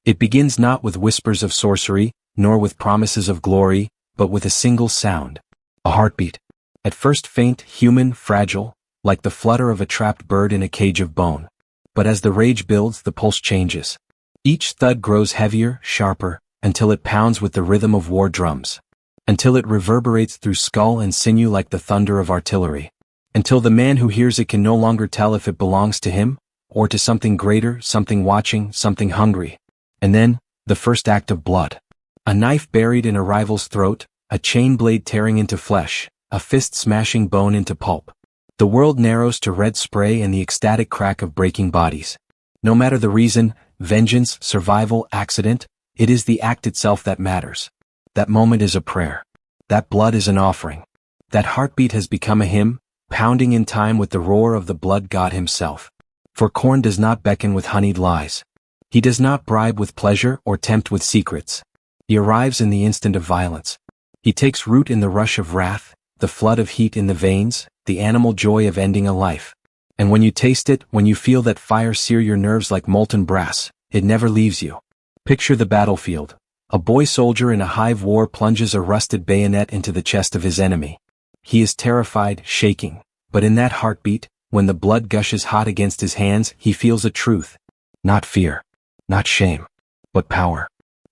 It begins not with whispers of sorcery, nor with promises of glory, but with a single sound. A heartbeat. At first faint, human, fragile, like the flutter of a trapped bird in a cage of bone. But as the rage builds, the pulse changes. Each thud grows heavier, sharper, until it pounds with the rhythm of war drums. Until it reverberates through skull and sinew like the thunder of artillery. Until the man who hears it can no longer tell if it belongs to him, or to something greater, something watching, something hungry. And then, the first act of blood. A knife buried in a rival's throat, a chain blade tearing into flesh, a fist smashing bone into pulp. The world narrows to red spray and the ecstatic crack of breaking bodies. No matter the reason, vengeance, survival, accident, it is the act itself that matters. That moment is a prayer. That blood is an offering. That heartbeat has become a hymn, pounding in time with the roar of the blood god himself. For Khorne does not beckon with honeyed lies. He does not bribe with pleasure or tempt with secrets. He arrives in the instant of violence. He takes root in the rush of wrath, the flood of heat in the veins, the animal joy of ending a life. And when you taste it, when you feel that fire sear your nerves like molten brass, it never leaves you. Picture the battlefield. A boy soldier in a hive war plunges a rusted bayonet into the chest of his enemy. He is terrified, shaking, but in that heartbeat, when the blood gushes hot against his hands, he feels a truth. Not fear, not shame, but power.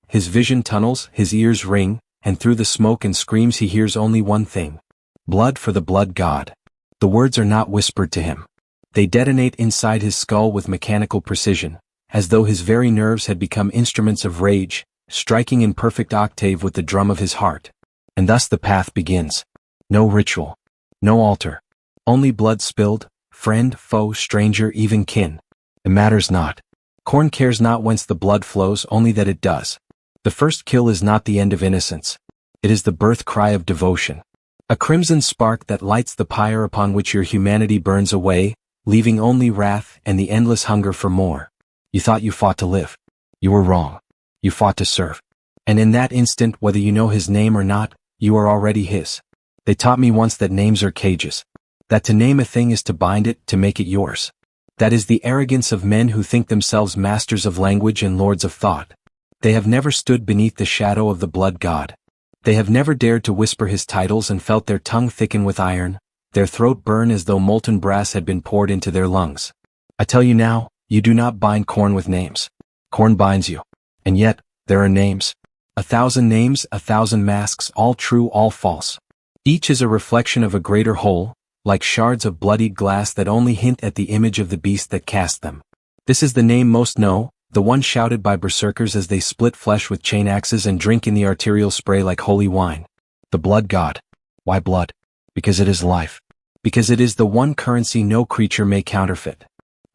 His vision tunnels, his ears ring, and through the smoke and screams he hears only one thing. Blood for the blood god. The words are not whispered to him. They detonate inside his skull with mechanical precision, as though his very nerves had become instruments of rage, striking in perfect octave with the drum of his heart. And thus the path begins. No ritual. No altar. Only blood spilled, friend, foe, stranger, even kin. It matters not. Khorne cares not whence the blood flows, only that it does. The first kill is not the end of innocence. It is the birth cry of devotion. A crimson spark that lights the pyre upon which your humanity burns away, leaving only wrath and the endless hunger for more. You thought you fought to live. You were wrong. You fought to serve. And in that instant, whether you know his name or not, you are already his. They taught me once that names are cages. That to name a thing is to bind it, to make it yours. That is the arrogance of men who think themselves masters of language and lords of thought. They have never stood beneath the shadow of the blood god. They have never dared to whisper his titles and felt their tongue thicken with iron, their throat burn as though molten brass had been poured into their lungs. I tell you now, you do not bind Khorne with names. Khorne binds you. And yet, there are names. 1,000 names, 1,000 masks, all true, all false. Each is a reflection of a greater whole, like shards of bloodied glass that only hint at the image of the beast that cast them. This is the name most know, the one shouted by berserkers as they split flesh with chain axes and drink in the arterial spray like holy wine. The blood god. Why blood? Because it is life. Because it is the one currency no creature may counterfeit.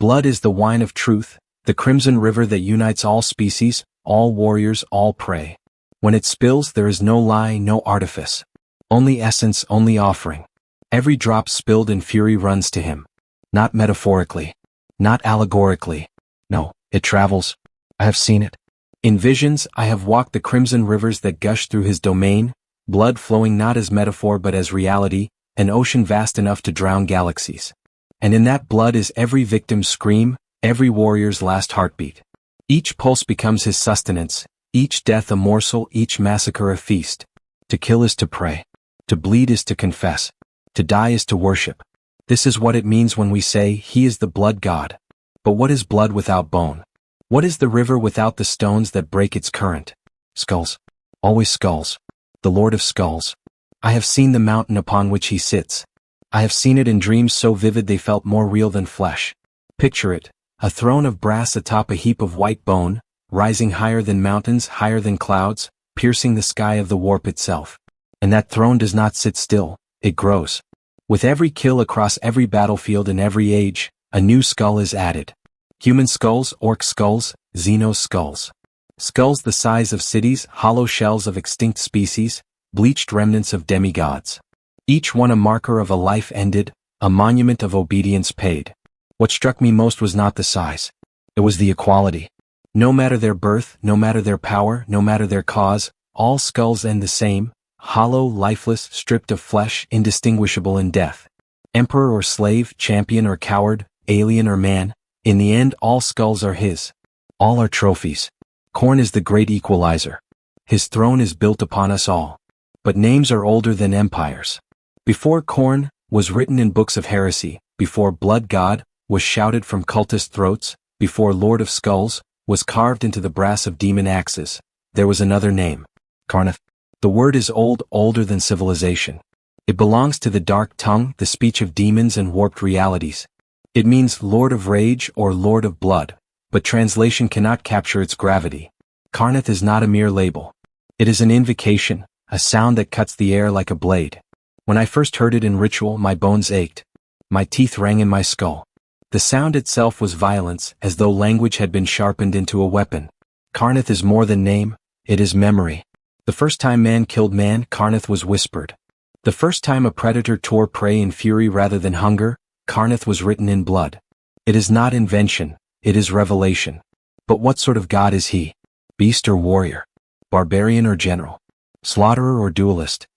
Blood is the wine of truth, the crimson river that unites all species, all warriors, all prey. When it spills, there is no lie, no artifice. Only essence, only offering. Every drop spilled in fury runs to him. Not metaphorically. Not allegorically. No, it travels. I have seen it. In visions, I have walked the crimson rivers that gush through his domain, blood flowing not as metaphor but as reality, an ocean vast enough to drown galaxies. And in that blood is every victim's scream, every warrior's last heartbeat. Each pulse becomes his sustenance, each death a morsel, each massacre a feast. To kill is to pray. To bleed is to confess. To die is to worship. This is what it means when we say, he is the blood god. But what is blood without bone? What is the river without the stones that break its current? Skulls. Always skulls. The Lord of Skulls. I have seen the mountain upon which he sits. I have seen it in dreams so vivid they felt more real than flesh. Picture it, a throne of brass atop a heap of white bone, rising higher than mountains, higher than clouds, piercing the sky of the warp itself. And that throne does not sit still, it grows. With every kill across every battlefield in every age, a new skull is added. Human skulls, orc skulls, xeno skulls. Skulls the size of cities, hollow shells of extinct species, bleached remnants of demigods. Each one a marker of a life ended, a monument of obedience paid. What struck me most was not the size. It was the equality. No matter their birth, no matter their power, no matter their cause, all skulls end the same, hollow, lifeless, stripped of flesh, indistinguishable in death. Emperor or slave, champion or coward, alien or man, in the end all skulls are his. All are trophies. Khorne is the great equalizer. His throne is built upon us all. But names are older than empires. Before Khorne was written in books of heresy, before Blood God was shouted from cultist throats, before Lord of Skulls was carved into the brass of demon axes, there was another name, Karnath. The word is old, older than civilization. It belongs to the dark tongue, the speech of demons and warped realities. It means Lord of Rage or Lord of Blood, but translation cannot capture its gravity. Karnath is not a mere label. It is an invocation, a sound that cuts the air like a blade. When I first heard it in ritual, my bones ached. My teeth rang in my skull. The sound itself was violence, as though language had been sharpened into a weapon. Karnath is more than name, it is memory. The first time man killed man, Karnath was whispered. The first time a predator tore prey in fury rather than hunger, Karnath was written in blood. It is not invention, it is revelation. But what sort of god is he? Beast or warrior? Barbarian or general? Slaughterer or duelist?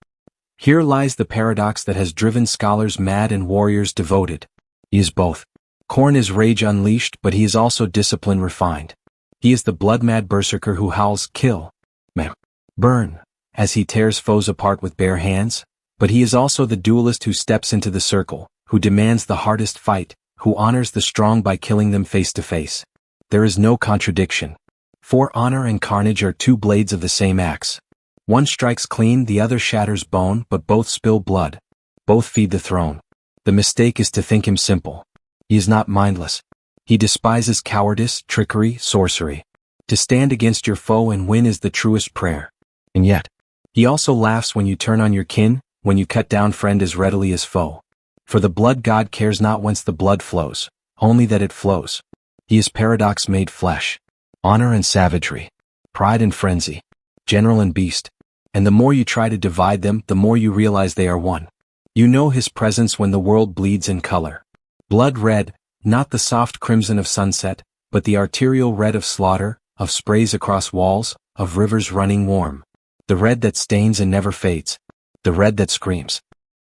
Here lies the paradox that has driven scholars mad and warriors devoted. He is both. Khorne is rage unleashed, but he is also discipline refined. He is the blood-mad berserker who howls, kill, burn, as he tears foes apart with bare hands, but he is also the duelist who steps into the circle, who demands the hardest fight, who honors the strong by killing them face to face. There is no contradiction. For honor and carnage are two blades of the same axe. One strikes clean, the other shatters bone, but both spill blood. Both feed the throne. The mistake is to think him simple. He is not mindless. He despises cowardice, trickery, sorcery. To stand against your foe and win is the truest prayer. And yet, he also laughs when you turn on your kin, when you cut down friend as readily as foe. For the blood god cares not whence the blood flows, only that it flows. He is paradox made flesh. Honor and savagery. Pride and frenzy. General and beast. And the more you try to divide them, the more you realize they are one. You know his presence when the world bleeds in color. Blood red, not the soft crimson of sunset, but the arterial red of slaughter, of sprays across walls, of rivers running warm. The red that stains and never fades. The red that screams.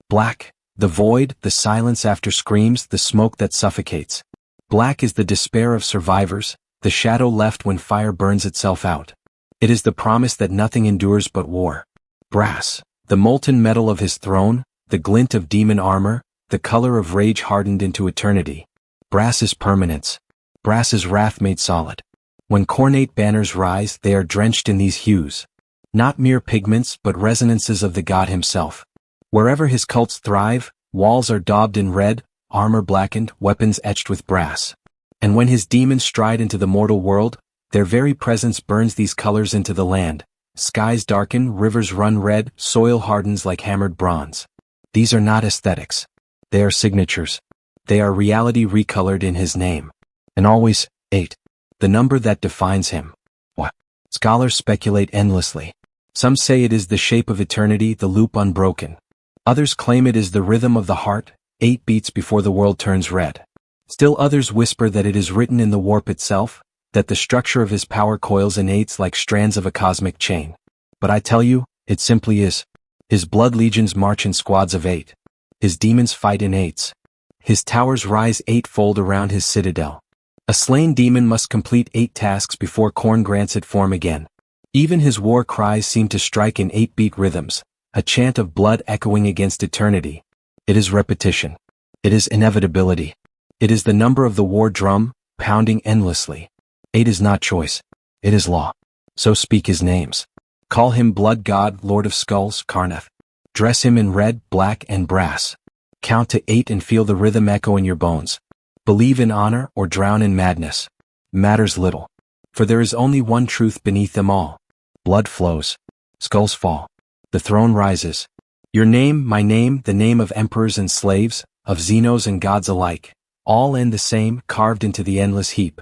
Black, the void, the silence after screams, the smoke that suffocates. Black is the despair of survivors, the shadow left when fire burns itself out. It is the promise that nothing endures but war. Brass, the molten metal of his throne, the glint of demon armor, the color of rage hardened into eternity. Brass is permanence. Brass is wrath made solid. When cornate banners rise, they are drenched in these hues. Not mere pigments, but resonances of the god himself. Wherever his cults thrive, walls are daubed in red, armor blackened, weapons etched with brass. And when his demons stride into the mortal world, their very presence burns these colors into the land. Skies darken, rivers run red, soil hardens like hammered bronze. These are not aesthetics. They are signatures. They are reality recolored in his name. And always, 8. The number that defines him. What? Scholars speculate endlessly. Some say it is the shape of eternity, the loop unbroken. Others claim it is the rhythm of the heart, 8 beats before the world turns red. Still others whisper that it is written in the warp itself, that the structure of his power coils in eights like strands of a cosmic chain. But I tell you, it simply is. His blood legions march in squads of 8. His demons fight in eights. His towers rise 8-fold around his citadel. A slain demon must complete 8 tasks before Khorne grants it form again. Even his war cries seem to strike in 8-beat rhythms, a chant of blood echoing against eternity. It is repetition. It is inevitability. It is the number of the war drum, pounding endlessly. 8 is not choice. It is law. So speak his names. Call him Blood God, Lord of Skulls, Karnath. Dress him in red, black, and brass. Count to 8 and feel the rhythm echo in your bones. Believe in honor or drown in madness. Matters little. For there is only one truth beneath them all. Blood flows. Skulls fall. The throne rises. Your name, my name, the name of emperors and slaves, of Xenos and gods alike, all end the same, carved into the endless heap.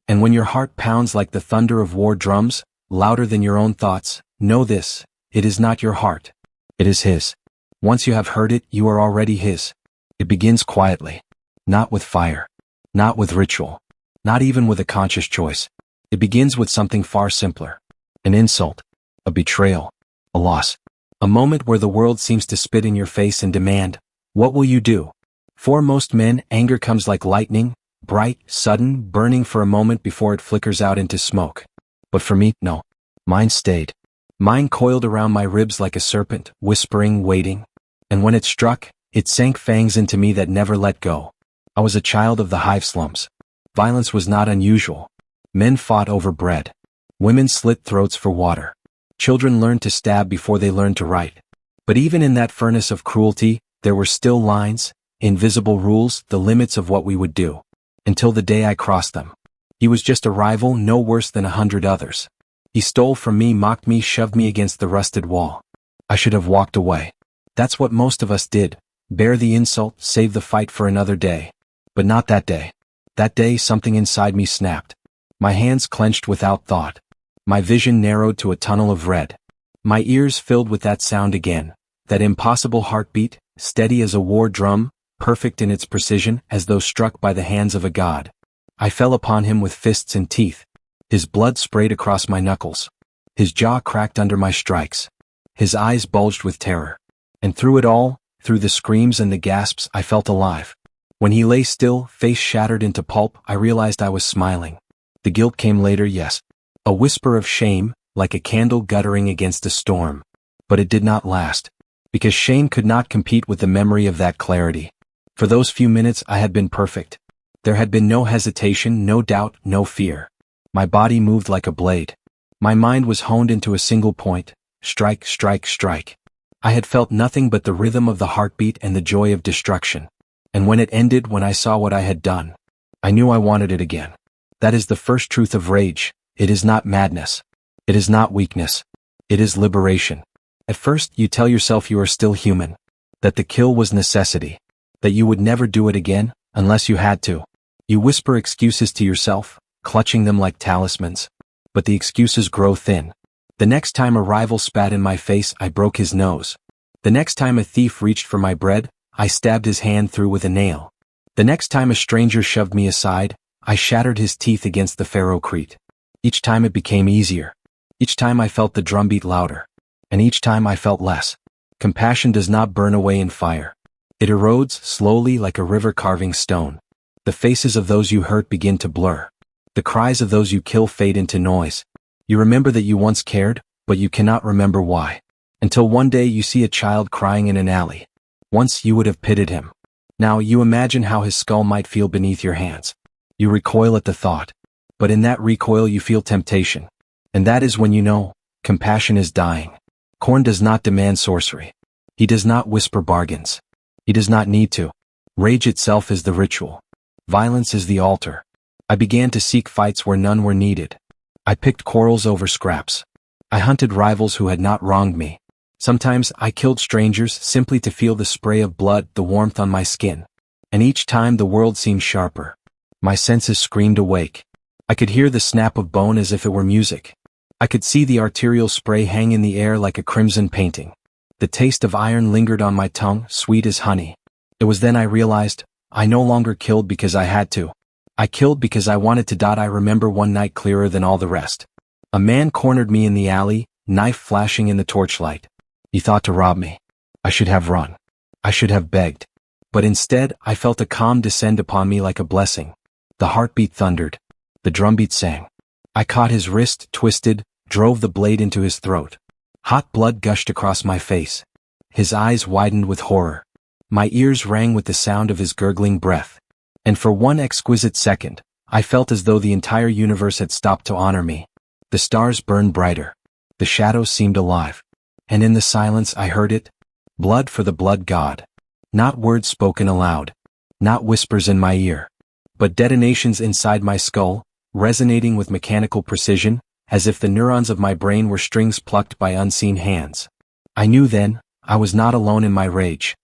And when your heart pounds like the thunder of war drums, louder than your own thoughts, know this, it is not your heart. It is his. Once you have heard it, you are already his. It begins quietly. Not with fire. Not with ritual. Not even with a conscious choice. It begins with something far simpler. An insult. A betrayal. A loss. A moment where the world seems to spit in your face and demand, what will you do? For most men, anger comes like lightning, bright, sudden, burning for a moment before it flickers out into smoke. But for me, no. Mine stayed. Mine coiled around my ribs like a serpent, whispering, waiting. And when it struck, it sank fangs into me that never let go. I was a child of the hive slums. Violence was not unusual. Men fought over bread. Women slit throats for water. Children learned to stab before they learned to write. But even in that furnace of cruelty, there were still lines, invisible rules, the limits of what we would do. Until the day I crossed them. He was just a rival, no worse than 100 others. He stole from me, mocked me, shoved me against the rusted wall. I should have walked away. That's what most of us did. Bear the insult, save the fight for another day. But not that day. That day something inside me snapped. My hands clenched without thought. My vision narrowed to a tunnel of red. My ears filled with that sound again. That impossible heartbeat, steady as a war drum, perfect in its precision, as though struck by the hands of a god. I fell upon him with fists and teeth. His blood sprayed across my knuckles. His jaw cracked under my strikes. His eyes bulged with terror. And through it all, through the screams and the gasps, I felt alive. When he lay still, face shattered into pulp, I realized I was smiling. The guilt came later, yes. A whisper of shame, like a candle guttering against a storm. But it did not last. Because shame could not compete with the memory of that clarity. For those few minutes I had been perfect. There had been no hesitation, no doubt, no fear. My body moved like a blade. My mind was honed into a single point. Strike, strike, strike. I had felt nothing but the rhythm of the heartbeat and the joy of destruction. And when it ended, when I saw what I had done, I knew I wanted it again. That is the first truth of rage. It is not madness. It is not weakness. It is liberation. At first, you tell yourself you are still human. That the kill was necessity. That you would never do it again, unless you had to. You whisper excuses to yourself, clutching them like talismans. But the excuses grow thin. The next time a rival spat in my face, I broke his nose. The next time a thief reached for my bread, I stabbed his hand through with a nail. The next time a stranger shoved me aside, I shattered his teeth against the ferrocrete. Each time it became easier. Each time I felt the drumbeat louder. And each time I felt less. Compassion does not burn away in fire. It erodes slowly like a river carving stone. The faces of those you hurt begin to blur. The cries of those you kill fade into noise. You remember that you once cared, but you cannot remember why. Until one day you see a child crying in an alley. Once you would have pitied him. Now you imagine how his skull might feel beneath your hands. You recoil at the thought. But in that recoil you feel temptation. And that is when you know, compassion is dying. Khorne does not demand sorcery. He does not whisper bargains. He does not need to. Rage itself is the ritual. Violence is the altar. I began to seek fights where none were needed. I picked quarrels over scraps. I hunted rivals who had not wronged me. Sometimes I killed strangers simply to feel the spray of blood, the warmth on my skin. And each time the world seemed sharper. My senses screamed awake. I could hear the snap of bone as if it were music. I could see the arterial spray hang in the air like a crimson painting. The taste of iron lingered on my tongue, sweet as honey. It was then I realized, I no longer killed because I had to. I killed because I wanted to. I remember one night clearer than all the rest. A man cornered me in the alley, knife flashing in the torchlight. He thought to rob me. I should have run. I should have begged. But instead, I felt a calm descend upon me like a blessing. The heartbeat thundered. The drumbeat sang. I caught his wrist, twisted, drove the blade into his throat. Hot blood gushed across my face. His eyes widened with horror. My ears rang with the sound of his gurgling breath. And for one exquisite second, I felt as though the entire universe had stopped to honor me. The stars burned brighter. The shadows seemed alive. And in the silence I heard it. Blood for the blood god. Not words spoken aloud. Not whispers in my ear. But detonations inside my skull, resonating with mechanical precision, as if the neurons of my brain were strings plucked by unseen hands. I knew then, I was not alone in my rage.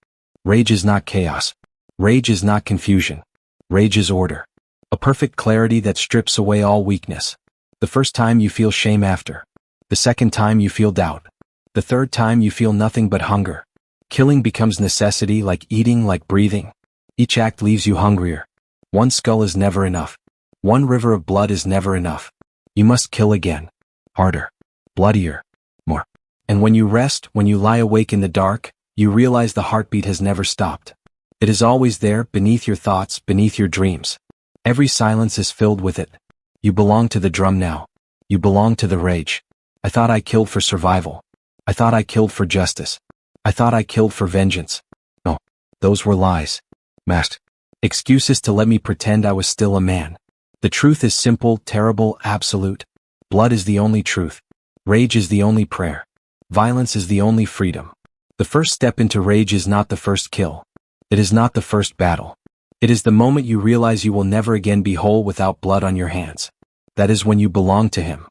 Rage is not chaos. Rage is not confusion. Rage is order. A perfect clarity that strips away all weakness. The first time you feel shame after. The second time you feel doubt. The third time you feel nothing but hunger. Killing becomes necessity, like eating, like breathing. Each act leaves you hungrier. One skull is never enough. One river of blood is never enough. You must kill again. Harder. Bloodier. More. And when you rest, when you lie awake in the dark, you realize the heartbeat has never stopped. It is always there, beneath your thoughts, beneath your dreams. Every silence is filled with it. You belong to the drum now. You belong to the rage. I thought I killed for survival. I thought I killed for justice. I thought I killed for vengeance. No, those were lies. Masked excuses to let me pretend I was still a man. The truth is simple, terrible, absolute. Blood is the only truth. Rage is the only prayer. Violence is the only freedom. The first step into rage is not the first kill. It is not the first battle. It is the moment you realize you will never again be whole without blood on your hands. That is when you belong to him.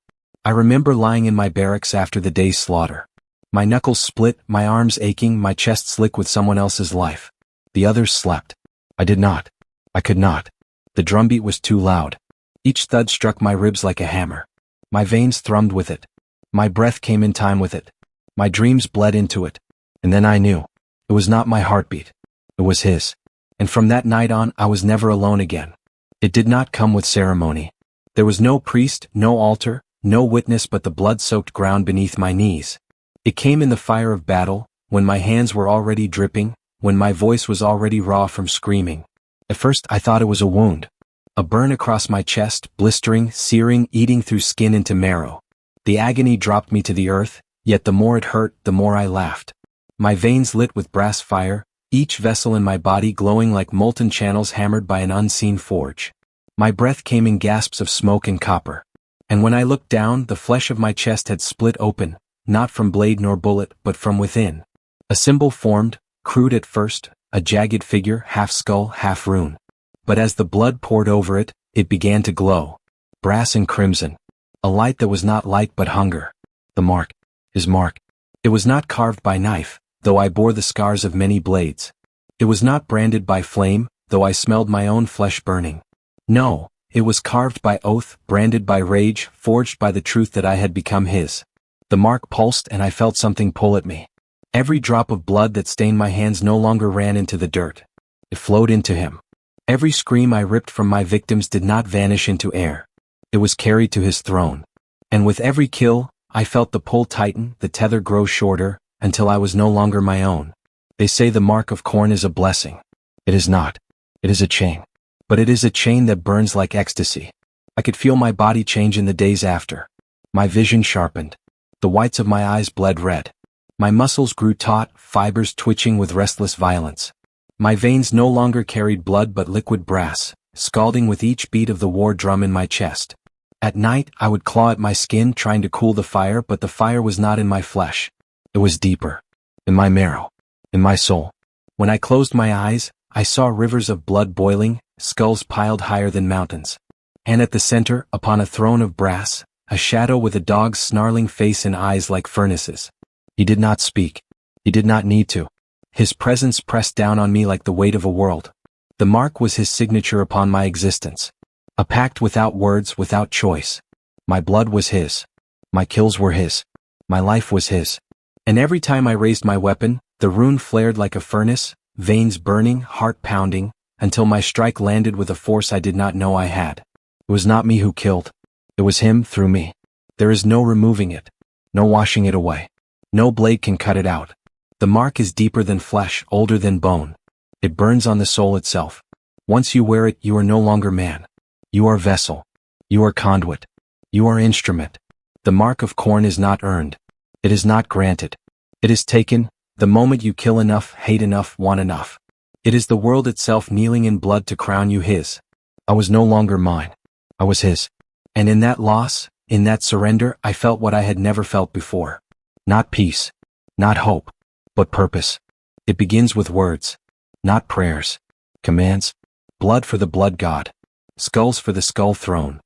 I remember lying in my barracks after the day's slaughter. My knuckles split, my arms aching, my chest slick with someone else's life. The others slept. I did not. I could not. The drumbeat was too loud. Each thud struck my ribs like a hammer. My veins thrummed with it. My breath came in time with it. My dreams bled into it. And then I knew. It was not my heartbeat. It was his. And from that night on, I was never alone again. It did not come with ceremony. There was no priest, no altar, no witness but the blood-soaked ground beneath my knees. It came in the fire of battle, when my hands were already dripping, when my voice was already raw from screaming. At first I thought it was a wound. A burn across my chest, blistering, searing, eating through skin into marrow. The agony dropped me to the earth, yet the more it hurt, the more I laughed. My veins lit with brass fire, each vessel in my body glowing like molten channels hammered by an unseen forge. My breath came in gasps of smoke and copper. And when I looked down, the flesh of my chest had split open, not from blade nor bullet, but from within. A symbol formed, crude at first, a jagged figure, half skull, half rune. But as the blood poured over it, it began to glow. Brass and crimson. A light that was not light but hunger. The mark. His mark. It was not carved by knife, though I bore the scars of many blades. It was not branded by flame, though I smelled my own flesh burning. No, it was carved by oath, branded by rage, forged by the truth that I had become his. The mark pulsed and I felt something pull at me. Every drop of blood that stained my hands no longer ran into the dirt. It flowed into him. Every scream I ripped from my victims did not vanish into air. It was carried to his throne. And with every kill, I felt the pull tighten, the tether grow shorter, until I was no longer my own. They say the mark of Khorne is a blessing. It is not. It is a chain. But it is a chain that burns like ecstasy. I could feel my body change in the days after. My vision sharpened. The whites of my eyes bled red. My muscles grew taut, fibers twitching with restless violence. My veins no longer carried blood but liquid brass, scalding with each beat of the war drum in my chest. At night, I would claw at my skin trying to cool the fire, but the fire was not in my flesh. It was deeper. In my marrow. In my soul. When I closed my eyes, I saw rivers of blood boiling, skulls piled higher than mountains. And at the center, upon a throne of brass, a shadow with a dog's snarling face and eyes like furnaces. He did not speak. He did not need to. His presence pressed down on me like the weight of a world. The mark was his signature upon my existence. A pact without words, without choice. My blood was his. My kills were his. My life was his. And every time I raised my weapon, the rune flared like a furnace, veins burning, heart pounding, until my strike landed with a force I did not know I had. It was not me who killed. It was him through me. There is no removing it. No washing it away. No blade can cut it out. The mark is deeper than flesh, older than bone. It burns on the soul itself. Once you wear it, you are no longer man. You are vessel. You are conduit. You are instrument. The mark of Khorne is not earned. It is not granted. It is taken, the moment you kill enough, hate enough, want enough. It is the world itself kneeling in blood to crown you his. I was no longer mine. I was his. And in that loss, in that surrender, I felt what I had never felt before. Not peace. Not hope. But purpose. It begins with words. Not prayers. Commands. Blood for the blood god. Skulls for the skull throne.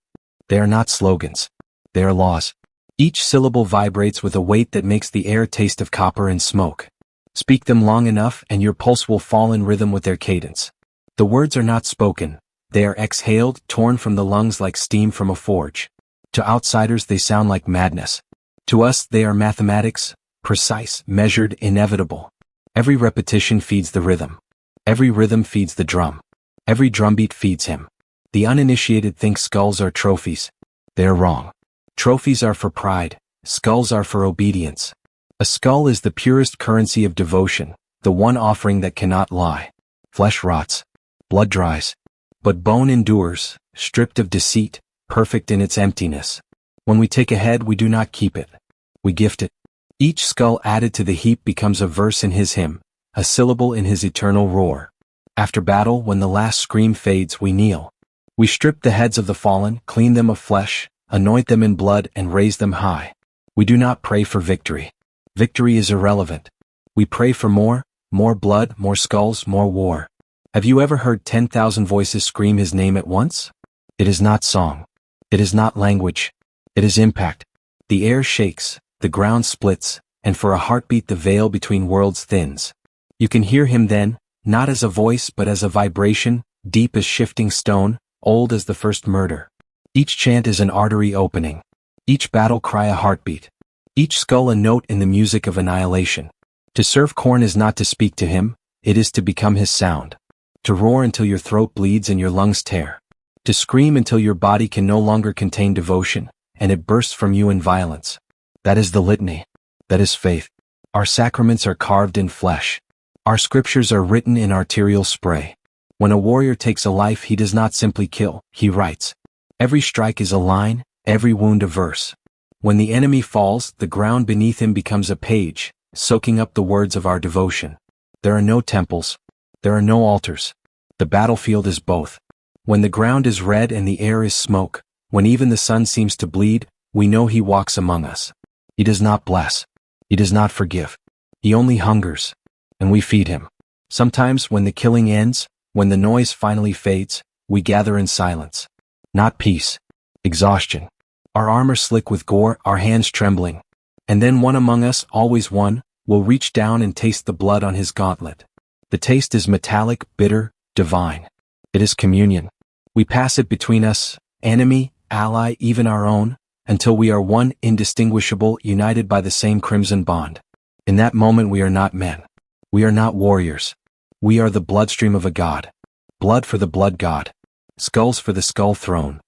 They are not slogans. They are laws. Each syllable vibrates with a weight that makes the air taste of copper and smoke. Speak them long enough and your pulse will fall in rhythm with their cadence. The words are not spoken. They are exhaled, torn from the lungs like steam from a forge. To outsiders they sound like madness. To us they are mathematics, precise, measured, inevitable. Every repetition feeds the rhythm. Every rhythm feeds the drum. Every drumbeat feeds him. The uninitiated think skulls are trophies. They are wrong. Trophies are for pride. Skulls are for obedience. A skull is the purest currency of devotion, the one offering that cannot lie. Flesh rots. Blood dries. But bone endures, stripped of deceit, perfect in its emptiness. When we take a head, we do not keep it. We gift it. Each skull added to the heap becomes a verse in his hymn, a syllable in his eternal roar. After battle, when the last scream fades, we kneel. We strip the heads of the fallen, clean them of flesh, anoint them in blood, and raise them high. We do not pray for victory. Victory is irrelevant. We pray for more blood, more skulls, more war. Have you ever heard 10,000 voices scream his name at once? It is not song. It is not language. It is impact. The air shakes, the ground splits, and for a heartbeat the veil between worlds thins. You can hear him then, not as a voice but as a vibration, deep as shifting stone, old as the first murder. Each chant is an artery opening. Each battle cry a heartbeat. Each skull a note in the music of annihilation. To serve Khorne is not to speak to him, it is to become his sound. To roar until your throat bleeds and your lungs tear. To scream until your body can no longer contain devotion, and it bursts from you in violence. That is the litany. That is faith. Our sacraments are carved in flesh. Our scriptures are written in arterial spray. When a warrior takes a life, he does not simply kill, he writes. Every strike is a line, every wound a verse. When the enemy falls, the ground beneath him becomes a page, soaking up the words of our devotion. There are no temples. There are no altars. The battlefield is both. When the ground is red and the air is smoke, when even the sun seems to bleed, we know he walks among us. He does not bless. He does not forgive. He only hungers. And we feed him. Sometimes when the killing ends, when the noise finally fades, we gather in silence. Not peace. Exhaustion. Our armor slick with gore, our hands trembling. And then one among us, always one, will reach down and taste the blood on his gauntlet. The taste is metallic, bitter, divine. It is communion. We pass it between us, enemy, ally, even our own, until we are one, indistinguishable, united by the same crimson bond. In that moment we are not men. We are not warriors. We are the bloodstream of a god. Blood for the blood god. Skulls for the skull throne.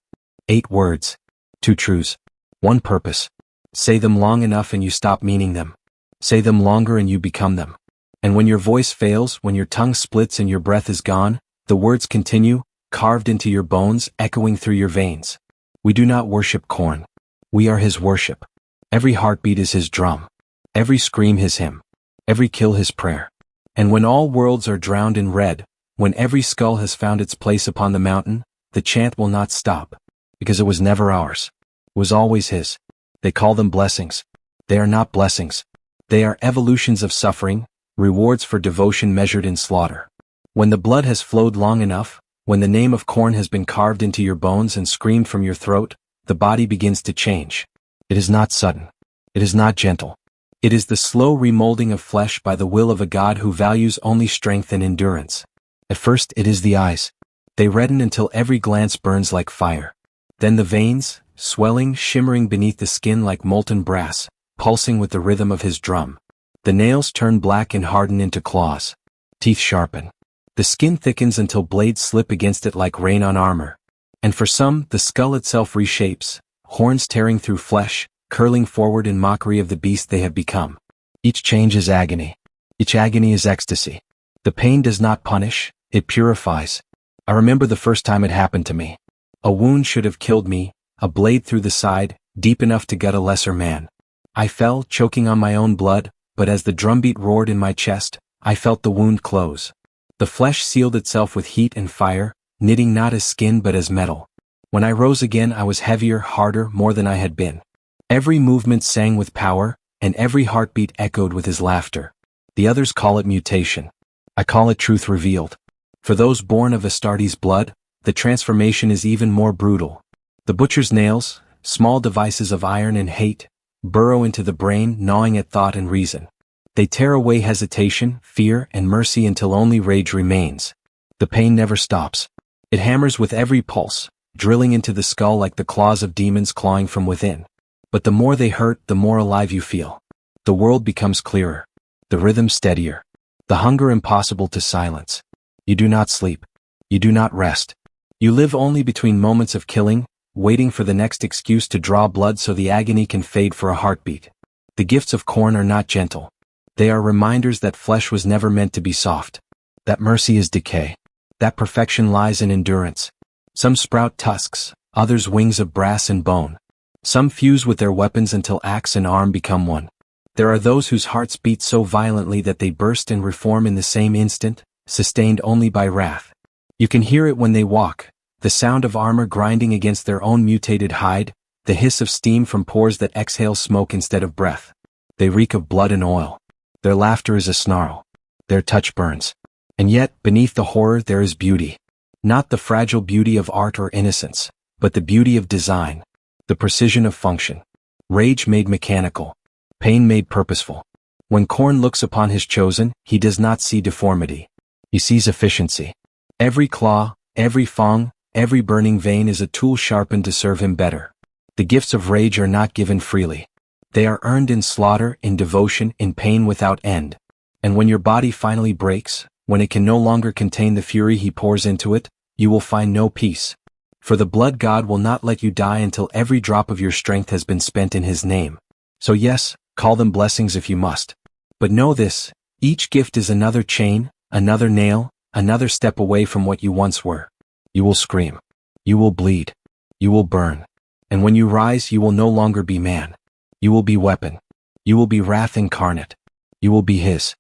8 words. 2 truths. 1 purpose. Say them long enough and you stop meaning them. Say them longer and you become them. And when your voice fails, when your tongue splits and your breath is gone, the words continue, carved into your bones, echoing through your veins. We do not worship Khorne. We are his worship. Every heartbeat is his drum. Every scream his hymn. Every kill his prayer. And when all worlds are drowned in red, when every skull has found its place upon the mountain, the chant will not stop. Because it was never ours. It was always his. They call them blessings. They are not blessings. They are evolutions of suffering, rewards for devotion measured in slaughter. When the blood has flowed long enough, when the name of Khorne has been carved into your bones and screamed from your throat, the body begins to change. It is not sudden. It is not gentle. It is the slow remolding of flesh by the will of a God who values only strength and endurance. At first it is the eyes. They redden until every glance burns like fire. Then the veins, swelling, shimmering beneath the skin like molten brass, pulsing with the rhythm of his drum. The nails turn black and harden into claws. Teeth sharpen. The skin thickens until blades slip against it like rain on armor. And for some, the skull itself reshapes, horns tearing through flesh, curling forward in mockery of the beast they have become. Each change is agony. Each agony is ecstasy. The pain does not punish, it purifies. I remember the first time it happened to me. A wound should have killed me, a blade through the side, deep enough to gut a lesser man. I fell, choking on my own blood, but as the drumbeat roared in my chest, I felt the wound close. The flesh sealed itself with heat and fire, knitting not as skin but as metal. When I rose again I was heavier, harder, more than I had been. Every movement sang with power, and every heartbeat echoed with his laughter. The others call it mutation. I call it truth revealed. For those born of Astartes' blood, the transformation is even more brutal. The butcher's nails, small devices of iron and hate, burrow into the brain, gnawing at thought and reason. They tear away hesitation, fear, and mercy until only rage remains. The pain never stops. It hammers with every pulse, drilling into the skull like the claws of demons clawing from within. But the more they hurt, the more alive you feel. The world becomes clearer. The rhythm steadier. The hunger impossible to silence. You do not sleep. You do not rest. You live only between moments of killing, waiting for the next excuse to draw blood so the agony can fade for a heartbeat. The gifts of Khorne are not gentle. They are reminders that flesh was never meant to be soft. That mercy is decay. That perfection lies in endurance. Some sprout tusks, others wings of brass and bone. Some fuse with their weapons until axe and arm become one. There are those whose hearts beat so violently that they burst and reform in the same instant, sustained only by wrath. You can hear it when they walk, the sound of armor grinding against their own mutated hide, the hiss of steam from pores that exhale smoke instead of breath. They reek of blood and oil. Their laughter is a snarl. Their touch burns. And yet, beneath the horror there is beauty. Not the fragile beauty of art or innocence, but the beauty of design, the precision of function. Rage made mechanical. Pain made purposeful. When Khorne looks upon his chosen, he does not see deformity. He sees efficiency. Every claw, every fang, every burning vein is a tool sharpened to serve him better. The gifts of rage are not given freely. They are earned in slaughter, in devotion, in pain without end. And when your body finally breaks, when it can no longer contain the fury he pours into it, you will find no peace. For the blood god will not let you die until every drop of your strength has been spent in his name. So yes, call them blessings if you must. But know this, each gift is another chain, another nail, another step away from what you once were. You will scream. You will bleed. You will burn. And when you rise, you will no longer be man. You will be weapon. You will be wrath incarnate. You will be his.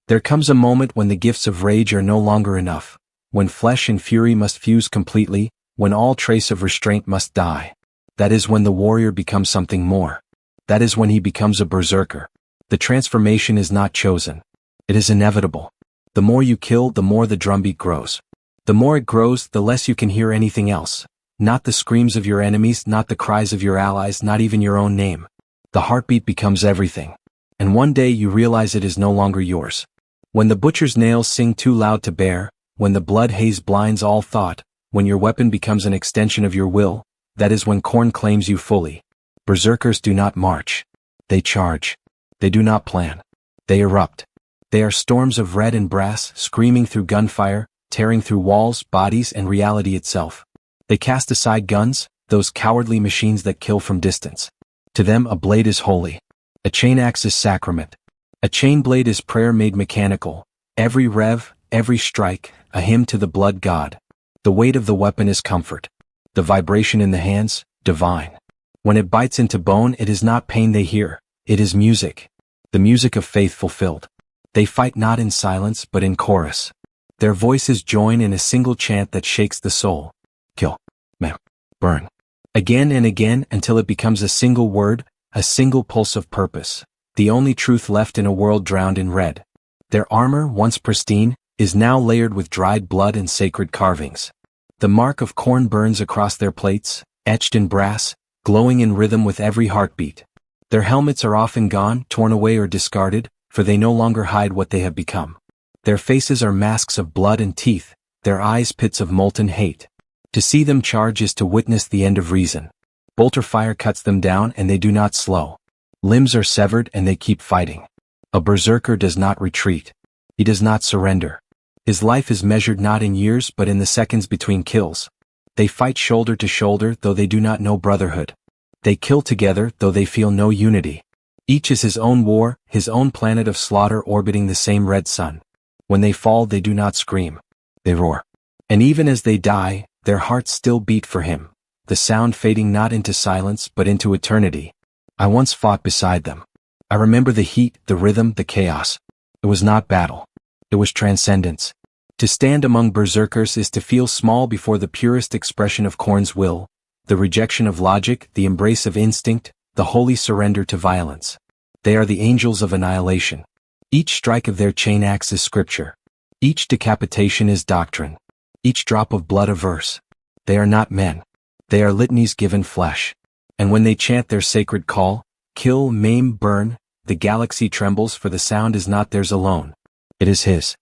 There comes a moment when the gifts of rage are no longer enough, when flesh and fury must fuse completely, when all trace of restraint must die. That is when the warrior becomes something more. That is when he becomes a berserker. The transformation is not chosen. It is inevitable. The more you kill, the more the drumbeat grows. The more it grows, the less you can hear anything else. Not the screams of your enemies, not the cries of your allies, not even your own name. The heartbeat becomes everything. And one day you realize it is no longer yours. When the butcher's nails sing too loud to bear, when the blood haze blinds all thought, when your weapon becomes an extension of your will, that is when Khorne claims you fully. Berserkers do not march. They charge. They do not plan. They erupt. They are storms of red and brass, screaming through gunfire, tearing through walls, bodies, and reality itself. They cast aside guns, those cowardly machines that kill from distance. To them a blade is holy. A chain axe is sacrament. A chain blade is prayer made mechanical. Every rev, every strike, a hymn to the blood god. The weight of the weapon is comfort. The vibration in the hands, divine. When it bites into bone, it is not pain they hear. It is music. The music of faith fulfilled. They fight not in silence but in chorus. Their voices join in a single chant that shakes the soul. Kill. Mem. Burn. Again and again until it becomes a single word, a single pulse of purpose. The only truth left in a world drowned in red. Their armor, once pristine, is now layered with dried blood and sacred carvings. The mark of Khorne burns across their plates, etched in brass, glowing in rhythm with every heartbeat. Their helmets are often gone, torn away or discarded, for they no longer hide what they have become. Their faces are masks of blood and teeth, their eyes pits of molten hate. To see them charge is to witness the end of reason. Bolter fire cuts them down and they do not slow. Limbs are severed and they keep fighting. A berserker does not retreat. He does not surrender. His life is measured not in years but in the seconds between kills. They fight shoulder to shoulder though they do not know brotherhood. They kill together though they feel no unity. Each is his own war, his own planet of slaughter orbiting the same red sun. When they fall they do not scream. They roar. And even as they die, their hearts still beat for him, the sound fading not into silence but into eternity. I once fought beside them. I remember the heat, the rhythm, the chaos. It was not battle. It was transcendence. To stand among berserkers is to feel small before the purest expression of Khorne's will, the rejection of logic, the embrace of instinct, the holy surrender to violence. They are the angels of annihilation. Each strike of their chain axe is scripture. Each decapitation is doctrine. Each drop of blood a verse. They are not men. They are litanies given flesh. And when they chant their sacred call, kill, maim, burn, the galaxy trembles for the sound is not theirs alone. It is his.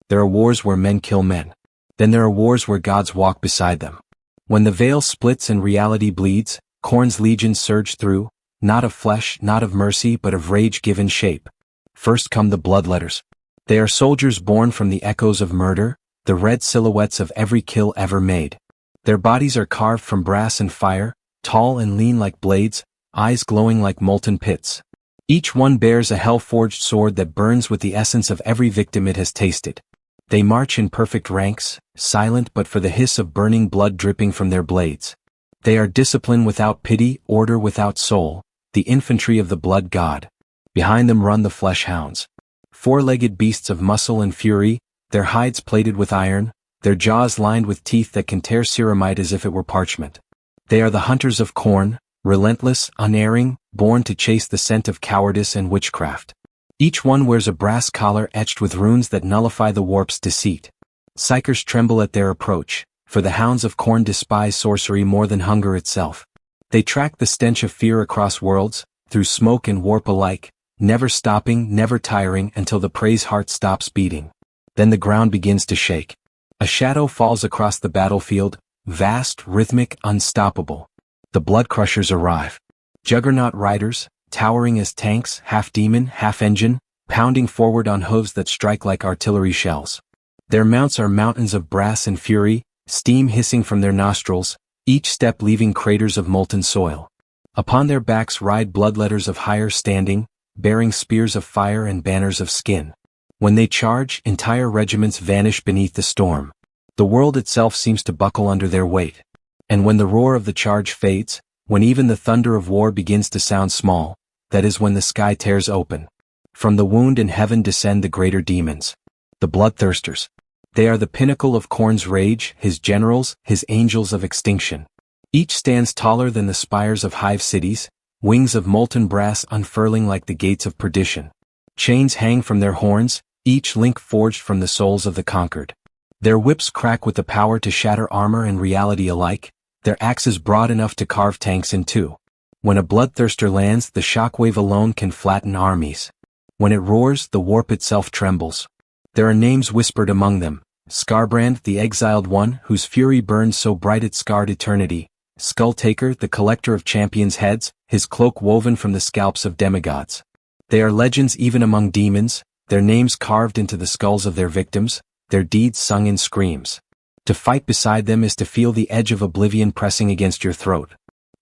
There are wars where men kill men. Then there are wars where gods walk beside them. When the veil splits and reality bleeds, Khorne's legions surge through, not of flesh, not of mercy but of rage given shape. First come the bloodletters. They are soldiers born from the echoes of murder, the red silhouettes of every kill ever made. Their bodies are carved from brass and fire, tall and lean like blades, eyes glowing like molten pits. Each one bears a hell-forged sword that burns with the essence of every victim it has tasted. They march in perfect ranks, silent but for the hiss of burning blood dripping from their blades. They are discipline without pity, order without soul, the infantry of the blood god. Behind them run the flesh hounds. Four-legged beasts of muscle and fury, their hides plated with iron, their jaws lined with teeth that can tear ceramite as if it were parchment. They are the hunters of Khorne, relentless, unerring, born to chase the scent of cowardice and witchcraft. Each one wears a brass collar etched with runes that nullify the warp's deceit. Psychers tremble at their approach, for the hounds of Khorne despise sorcery more than hunger itself. They track the stench of fear across worlds, through smoke and warp alike, never stopping, never tiring until the prey's heart stops beating. Then the ground begins to shake. A shadow falls across the battlefield, vast, rhythmic, unstoppable. The blood crushers arrive. Juggernaut riders, towering as tanks, half demon, half engine, pounding forward on hooves that strike like artillery shells. Their mounts are mountains of brass and fury, steam hissing from their nostrils, each step leaving craters of molten soil. Upon their backs ride bloodletters of higher standing, bearing spears of fire and banners of skin. When they charge, entire regiments vanish beneath the storm. The world itself seems to buckle under their weight. And when the roar of the charge fades, when even the thunder of war begins to sound small, that is when the sky tears open. From the wound in heaven descend the greater demons. The bloodthirsters. They are the pinnacle of Khorne's rage, his generals, his angels of extinction. Each stands taller than the spires of hive cities, wings of molten brass unfurling like the gates of perdition. Chains hang from their horns, each link forged from the souls of the conquered. Their whips crack with the power to shatter armor and reality alike, their axes broad enough to carve tanks in two. When a bloodthirster lands, the shockwave alone can flatten armies. When it roars, the warp itself trembles. There are names whispered among them: Scarbrand, the exiled one, whose fury burned so bright it scarred eternity; Skulltaker, the collector of champions' heads, his cloak woven from the scalps of demigods. They are legends even among demons, their names carved into the skulls of their victims, their deeds sung in screams. To fight beside them is to feel the edge of oblivion pressing against your throat.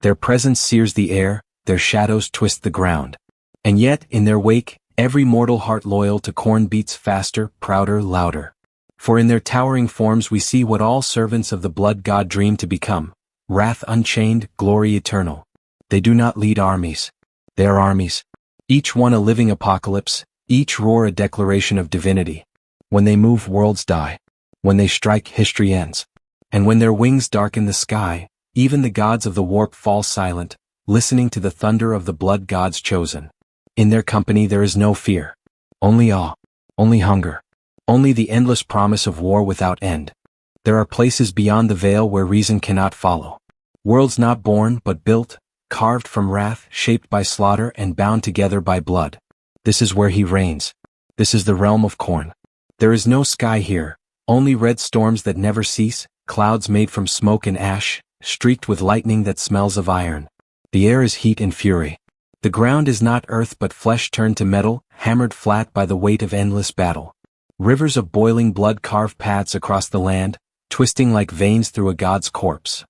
Their presence sears the air, their shadows twist the ground. And yet, in their wake, every mortal heart loyal to Khorne beats faster, prouder, louder. For in their towering forms we see what all servants of the blood god dream to become: wrath unchained, glory eternal. They do not lead armies. They are armies. Each one a living apocalypse, each roar a declaration of divinity. When they move, worlds die. When they strike, history ends. And when their wings darken the sky, even the gods of the warp fall silent, listening to the thunder of the blood god's chosen. In their company there is no fear. Only awe. Only hunger. Only the endless promise of war without end. There are places beyond the veil where reason cannot follow. Worlds not born but built, carved from wrath, shaped by slaughter and bound together by blood. This is where he reigns. This is the realm of Khorne. There is no sky here, only red storms that never cease, clouds made from smoke and ash, streaked with lightning that smells of iron. The air is heat and fury. The ground is not earth but flesh turned to metal, hammered flat by the weight of endless battle. Rivers of boiling blood carve paths across the land, twisting like veins through a god's corpse.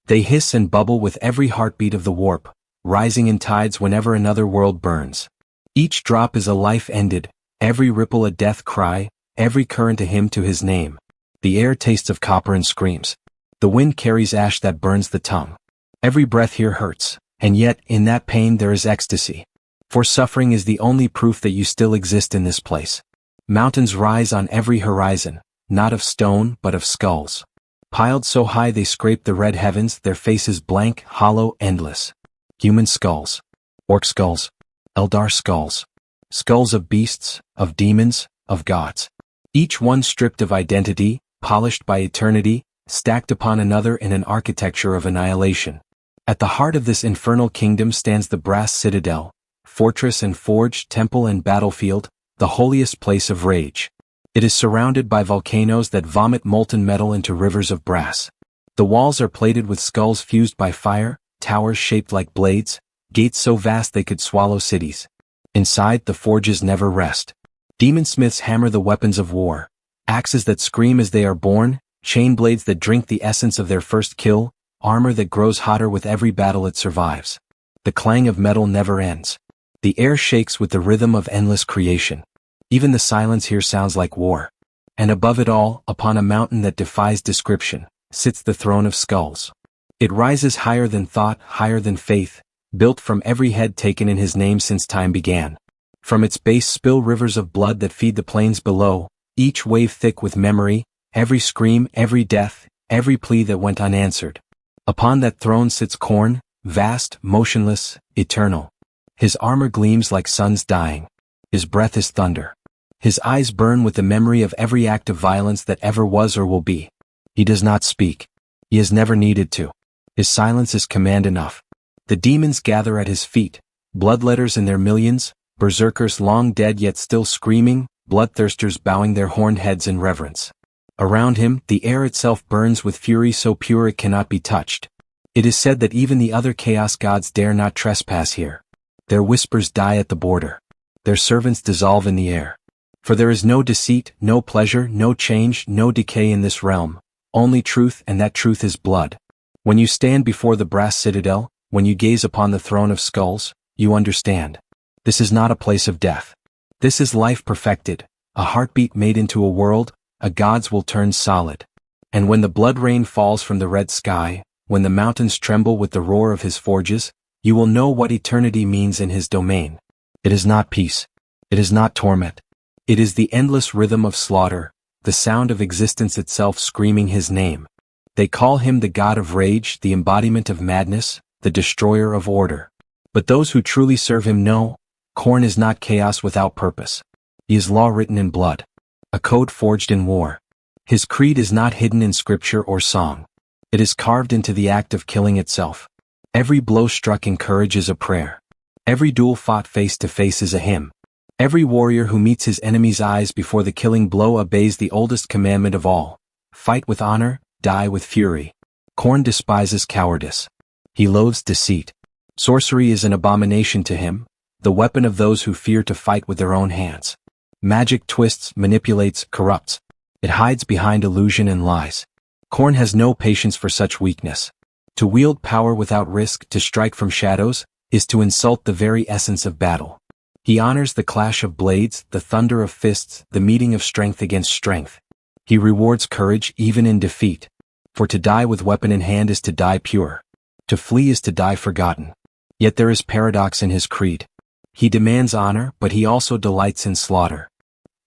They hiss and bubble with every heartbeat of the warp, rising in tides whenever another world burns. Each drop is a life ended, every ripple a death cry, every current a hymn to his name. The air tastes of copper and screams. The wind carries ash that burns the tongue. Every breath here hurts, and yet in that pain there is ecstasy. For suffering is the only proof that you still exist in this place. Mountains rise on every horizon, not of stone but of skulls. Piled so high they scrape the red heavens, their faces blank, hollow, endless. Human skulls. Orc skulls. Eldar skulls. Skulls of beasts, of demons, of gods. Each one stripped of identity, polished by eternity, stacked upon another in an architecture of annihilation. At the heart of this infernal kingdom stands the brass citadel, fortress and forge, temple and battlefield, the holiest place of rage. It is surrounded by volcanoes that vomit molten metal into rivers of brass. The walls are plated with skulls fused by fire, towers shaped like blades, gates so vast they could swallow cities. Inside, the forges never rest. Demon smiths hammer the weapons of war, axes that scream as they are born, chain blades that drink the essence of their first kill, armor that grows hotter with every battle it survives. The clang of metal never ends. The air shakes with the rhythm of endless creation. Even the silence here sounds like war. And above it all, upon a mountain that defies description, sits the throne of skulls. It rises higher than thought, higher than faith, built from every head taken in his name since time began. From its base spill rivers of blood that feed the plains below, each wave thick with memory, every scream, every death, every plea that went unanswered. Upon that throne sits Khorne, vast, motionless, eternal. His armor gleams like suns dying. His breath is thunder. His eyes burn with the memory of every act of violence that ever was or will be. He does not speak. He has never needed to. His silence is command enough. The demons gather at his feet, bloodletters in their millions, berserkers long dead yet still screaming, bloodthirsters bowing their horned heads in reverence. Around him, the air itself burns with fury so pure it cannot be touched. It is said that even the other chaos gods dare not trespass here. Their whispers die at the border. Their servants dissolve in the air. For there is no deceit, no pleasure, no change, no decay in this realm, only truth, and that truth is blood. When you stand before the brass citadel, when you gaze upon the throne of skulls, you understand. This is not a place of death. This is life perfected, a heartbeat made into a world, a god's will turn solid. And when the blood rain falls from the red sky, when the mountains tremble with the roar of his forges, you will know what eternity means in his domain. It is not peace. It is not torment. It is the endless rhythm of slaughter, the sound of existence itself screaming his name. They call him the god of rage, the embodiment of madness, the destroyer of order. But those who truly serve him know, Khorne is not chaos without purpose. He is law written in blood. A code forged in war. His creed is not hidden in scripture or song. It is carved into the act of killing itself. Every blow struck in courage is a prayer. Every duel fought face to face is a hymn. Every warrior who meets his enemy's eyes before the killing blow obeys the oldest commandment of all. Fight with honor, die with fury. Khorne despises cowardice. He loathes deceit. Sorcery is an abomination to him, the weapon of those who fear to fight with their own hands. Magic twists, manipulates, corrupts. It hides behind illusion and lies. Khorne has no patience for such weakness. To wield power without risk, to strike from shadows, is to insult the very essence of battle. He honors the clash of blades, the thunder of fists, the meeting of strength against strength. He rewards courage even in defeat. For to die with weapon in hand is to die pure. To flee is to die forgotten. Yet there is paradox in his creed. He demands honor, but he also delights in slaughter.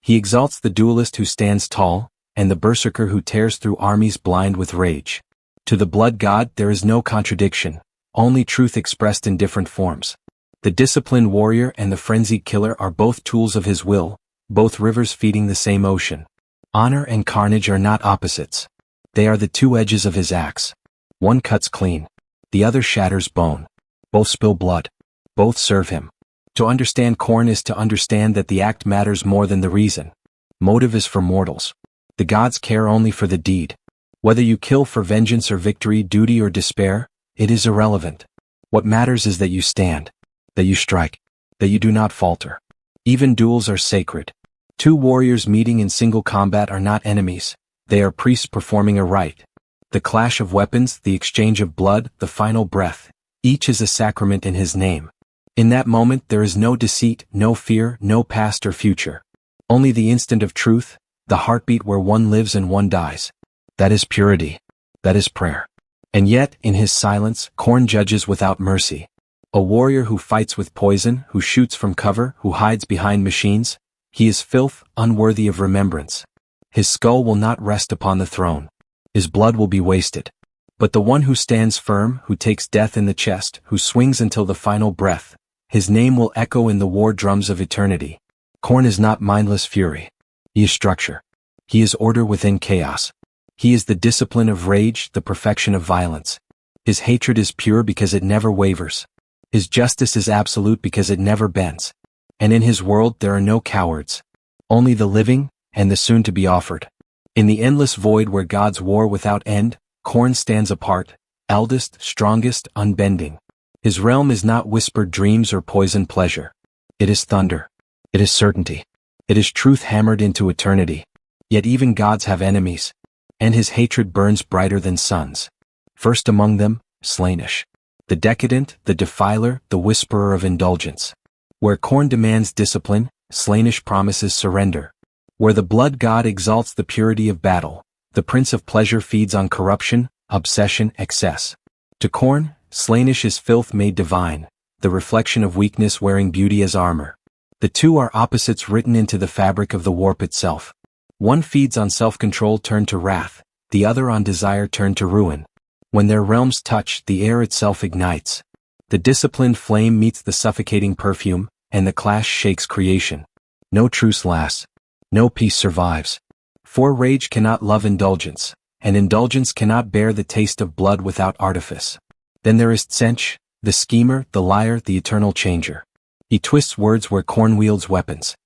He exalts the duelist who stands tall, and the berserker who tears through armies blind with rage. To the blood god there is no contradiction, only truth expressed in different forms. The disciplined warrior and the frenzied killer are both tools of his will, both rivers feeding the same ocean. Honor and carnage are not opposites. They are the two edges of his axe. One cuts clean. The other shatters bone. Both spill blood. Both serve him. To understand Khorne is to understand that the act matters more than the reason. Motive is for mortals. The gods care only for the deed. Whether you kill for vengeance or victory, duty or despair, it is irrelevant. What matters is that you stand, that you strike, that you do not falter. Even duels are sacred. Two warriors meeting in single combat are not enemies. They are priests performing a rite. The clash of weapons, the exchange of blood, the final breath, each is a sacrament in his name. In that moment there is no deceit, no fear, no past or future. Only the instant of truth, the heartbeat where one lives and one dies. That is purity. That is prayer. And yet, in his silence, Khorne judges without mercy. A warrior who fights with poison, who shoots from cover, who hides behind machines, he is filth, unworthy of remembrance. His skull will not rest upon the throne. His blood will be wasted. But the one who stands firm, who takes death in the chest, who swings until the final breath, his name will echo in the war drums of eternity. Khorne is not mindless fury. He is structure. He is order within chaos. He is the discipline of rage, the perfection of violence. His hatred is pure because it never wavers. His justice is absolute because it never bends. And in his world there are no cowards. Only the living, and the soon to be offered. In the endless void where gods war without end, Khorne stands apart, eldest, strongest, unbending. His realm is not whispered dreams or poisoned pleasure. It is thunder. It is certainty. It is truth hammered into eternity. Yet even gods have enemies. And his hatred burns brighter than suns. First among them, Slaanesh. The decadent, the defiler, the whisperer of indulgence. Where Khorne demands discipline, Slaanesh promises surrender. Where the blood god exalts the purity of battle, the prince of pleasure feeds on corruption, obsession, excess. To Khorne, slainish is filth made divine, the reflection of weakness wearing beauty as armor. The two are opposites written into the fabric of the warp itself. One feeds on self-control turned to wrath, the other on desire turned to ruin. When their realms touch, the air itself ignites. The disciplined flame meets the suffocating perfume, and the clash shakes creation. No truce lasts. No peace survives. For rage cannot love indulgence, and indulgence cannot bear the taste of blood without artifice. Then there is Tsench, the schemer, the liar, the eternal changer. He twists words where Khorne wields weapons.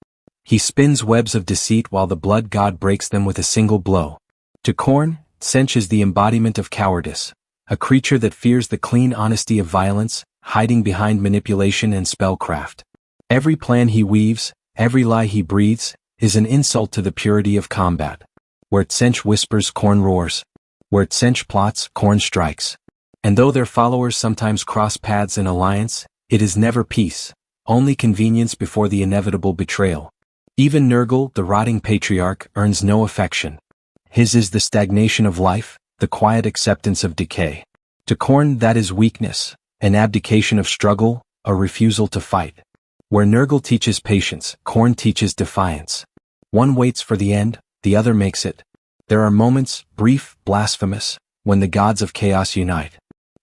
He spins webs of deceit while the blood god breaks them with a single blow. To Khorne, Tsench is the embodiment of cowardice, a creature that fears the clean honesty of violence, hiding behind manipulation and spellcraft. Every plan he weaves, every lie he breathes, is an insult to the purity of combat. Where Tsench whispers, Khorne roars. Where Tsench plots, Khorne strikes. And though their followers sometimes cross paths in alliance, it is never peace, only convenience before the inevitable betrayal. Even Nurgle, the rotting patriarch, earns no affection. His is the stagnation of life, the quiet acceptance of decay. To Khorne, that is weakness, an abdication of struggle, a refusal to fight. Where Nurgle teaches patience, Khorne teaches defiance. One waits for the end, the other makes it. There are moments, brief, blasphemous, when the gods of chaos unite.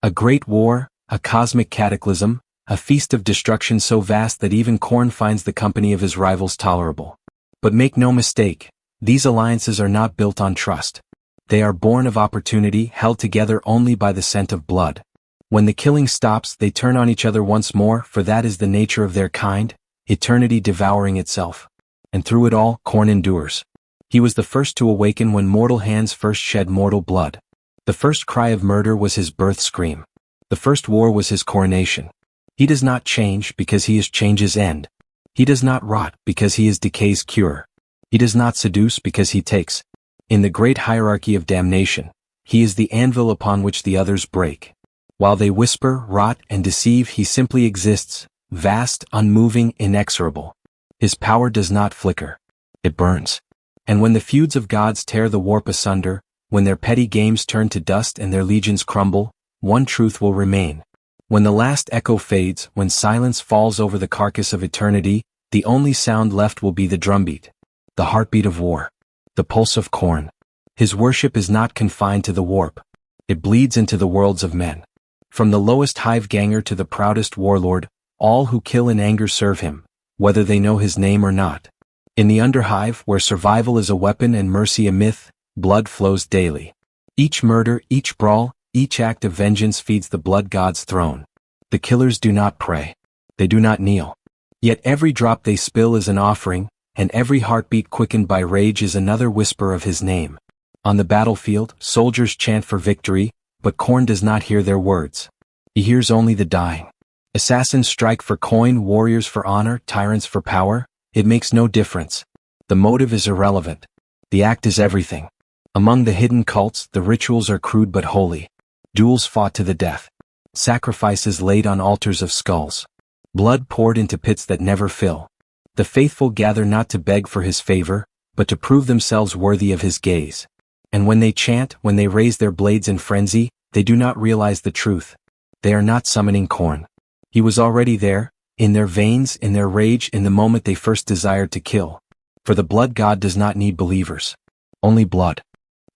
A great war, a cosmic cataclysm, a feast of destruction so vast that even Khorne finds the company of his rivals tolerable. But make no mistake, these alliances are not built on trust. They are born of opportunity, held together only by the scent of blood. When the killing stops, they turn on each other once more, for that is the nature of their kind, eternity devouring itself. And through it all, Khorne endures. He was the first to awaken when mortal hands first shed mortal blood. The first cry of murder was his birth scream. The first war was his coronation. He does not change because he is change's end. He does not rot because he is decay's cure. He does not seduce because he takes. In the great hierarchy of damnation, he is the anvil upon which the others break. While they whisper, rot, and deceive, he simply exists, vast, unmoving, inexorable. His power does not flicker. It burns. And when the feuds of gods tear the warp asunder, when their petty games turn to dust and their legions crumble, one truth will remain. When the last echo fades, when silence falls over the carcass of eternity, the only sound left will be the drumbeat, the heartbeat of war, the pulse of Khorne. His worship is not confined to the warp. It bleeds into the worlds of men. From the lowest hive-ganger to the proudest warlord, all who kill in anger serve him, whether they know his name or not. In the underhive, where survival is a weapon and mercy a myth, blood flows daily. Each murder, each brawl, each act of vengeance feeds the blood god's throne. The killers do not pray. They do not kneel. Yet every drop they spill is an offering, and every heartbeat quickened by rage is another whisper of his name. On the battlefield, soldiers chant for victory, but Khorne does not hear their words. He hears only the dying. Assassins strike for coin, warriors for honor, tyrants for power. It makes no difference. The motive is irrelevant. The act is everything. Among the hidden cults, the rituals are crude but holy. Duels fought to the death. Sacrifices laid on altars of skulls. Blood poured into pits that never fill. The faithful gather not to beg for his favor, but to prove themselves worthy of his gaze. And when they chant, when they raise their blades in frenzy, they do not realize the truth. They are not summoning Khorne. He was already there, in their veins, in their rage, in the moment they first desired to kill. For the blood god does not need believers. Only blood.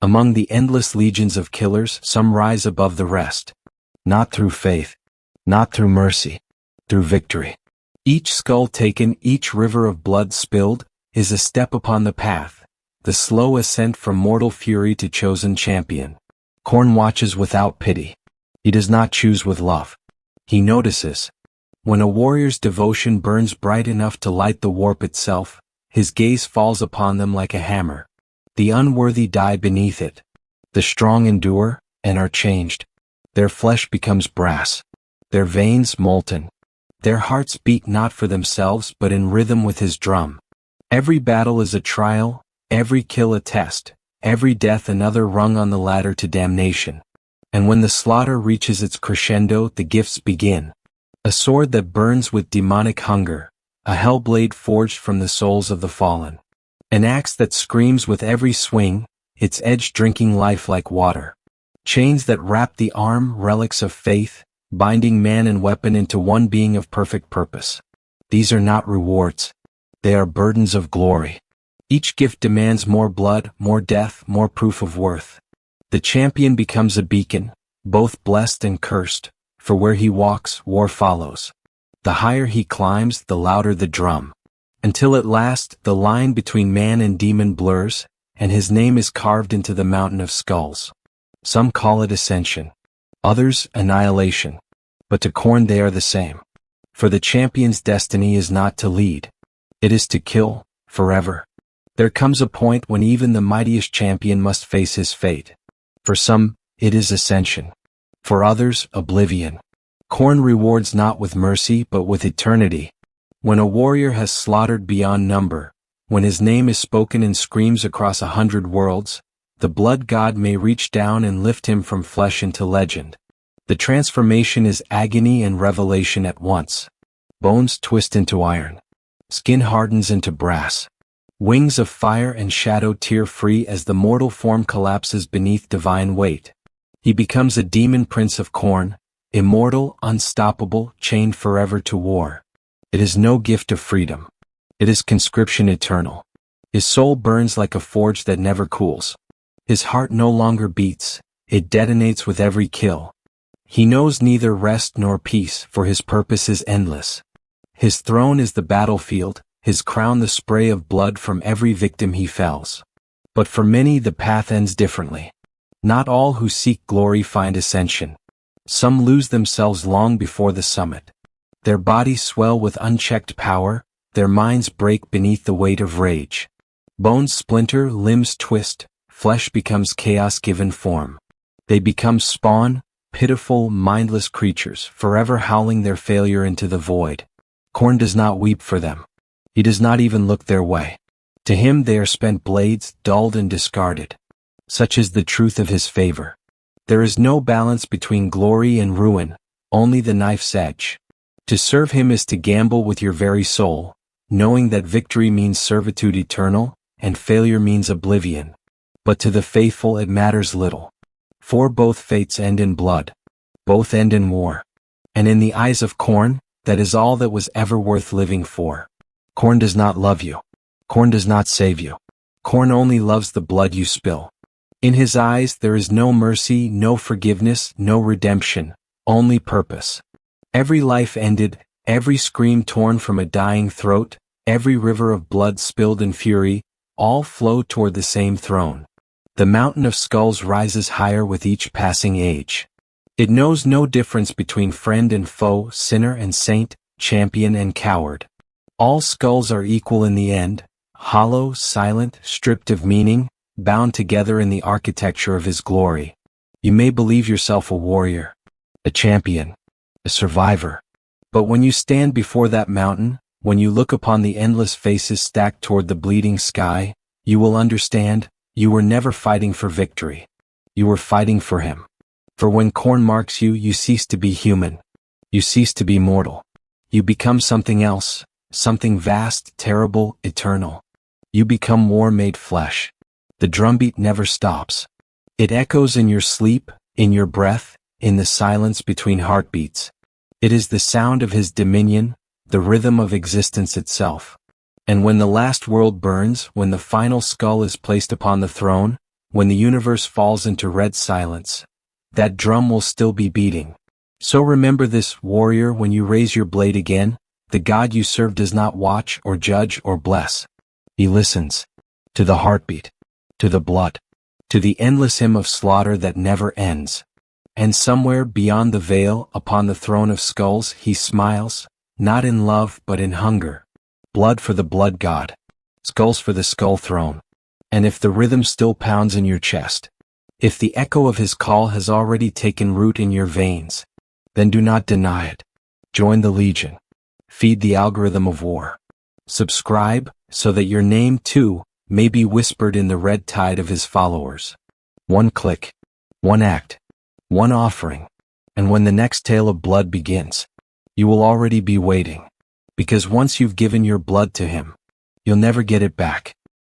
Among the endless legions of killers, some rise above the rest. Not through faith. Not through mercy. Through victory. Each skull taken, each river of blood spilled, is a step upon the path, the slow ascent from mortal fury to chosen champion. Khorne watches without pity. He does not choose with love. He notices. When a warrior's devotion burns bright enough to light the warp itself, his gaze falls upon them like a hammer. The unworthy die beneath it. The strong endure, and are changed. Their flesh becomes brass. Their veins molten. Their hearts beat not for themselves but in rhythm with his drum. Every battle is a trial, every kill a test, every death another rung on the ladder to damnation. And when the slaughter reaches its crescendo, the gifts begin. A sword that burns with demonic hunger, a hellblade forged from the souls of the fallen. An axe that screams with every swing, its edge drinking life like water. Chains that wrap the arm, relics of faith, binding man and weapon into one being of perfect purpose. These are not rewards. They are burdens of glory. Each gift demands more blood, more death, more proof of worth. The champion becomes a beacon, both blessed and cursed, for where he walks, war follows. The higher he climbs, the louder the drum. Until at last, the line between man and demon blurs, and his name is carved into the mountain of skulls. Some call it ascension. Others, annihilation. But to Khorne they are the same. For the champion's destiny is not to lead. It is to kill, forever. There comes a point when even the mightiest champion must face his fate. For some, it is ascension. For others, oblivion. Khorne rewards not with mercy but with eternity. When a warrior has slaughtered beyond number, when his name is spoken in screams across 100 worlds, the blood god may reach down and lift him from flesh into legend. The transformation is agony and revelation at once. Bones twist into iron. Skin hardens into brass. Wings of fire and shadow tear free as the mortal form collapses beneath divine weight. He becomes a demon prince of Khorne, immortal, unstoppable, chained forever to war. It is no gift of freedom. It is conscription eternal. His soul burns like a forge that never cools. His heart no longer beats, it detonates with every kill. He knows neither rest nor peace, for his purpose is endless. His throne is the battlefield, his crown the spray of blood from every victim he fells. But for many the path ends differently. Not all who seek glory find ascension. Some lose themselves long before the summit. Their bodies swell with unchecked power, their minds break beneath the weight of rage. Bones splinter, limbs twist, flesh becomes chaos given form. They become spawn, pitiful, mindless creatures, forever howling their failure into the void. Khorne does not weep for them. He does not even look their way. To him they are spent blades, dulled and discarded. Such is the truth of his favor. There is no balance between glory and ruin, only the knife's edge. To serve him is to gamble with your very soul, knowing that victory means servitude eternal, and failure means oblivion. But to the faithful it matters little. For both fates end in blood. Both end in war. And in the eyes of Khorne, that is all that was ever worth living for. Khorne does not love you. Khorne does not save you. Khorne only loves the blood you spill. In his eyes there is no mercy, no forgiveness, no redemption, only purpose. Every life ended, every scream torn from a dying throat, every river of blood spilled in fury, all flow toward the same throne. The mountain of skulls rises higher with each passing age. It knows no difference between friend and foe, sinner and saint, champion and coward. All skulls are equal in the end, hollow, silent, stripped of meaning, bound together in the architecture of his glory. You may believe yourself a warrior, a champion, a survivor. But when you stand before that mountain, when you look upon the endless faces stacked toward the bleeding sky, you will understand, you were never fighting for victory. You were fighting for him. For when Khorne marks you, you cease to be human. You cease to be mortal. You become something else, something vast, terrible, eternal. You become war made flesh. The drumbeat never stops. It echoes in your sleep, in your breath, in the silence between heartbeats. It is the sound of his dominion, the rhythm of existence itself. And when the last world burns, when the final skull is placed upon the throne, when the universe falls into red silence, that drum will still be beating. So remember this, warrior, when you raise your blade again, the God you serve does not watch or judge or bless. He listens. To the heartbeat. To the blood. To the endless hymn of slaughter that never ends. And somewhere beyond the veil, upon the throne of skulls, he smiles, not in love but in hunger. Blood for the blood god. Skulls for the skull throne. And if the rhythm still pounds in your chest, if the echo of his call has already taken root in your veins, then do not deny it. Join the legion. Feed the algorithm of war. Subscribe, so that your name, too, may be whispered in the red tide of his followers. One click. One act. One offering. And when the next tale of blood begins, you will already be waiting. Because once you've given your blood to him, you'll never get it back.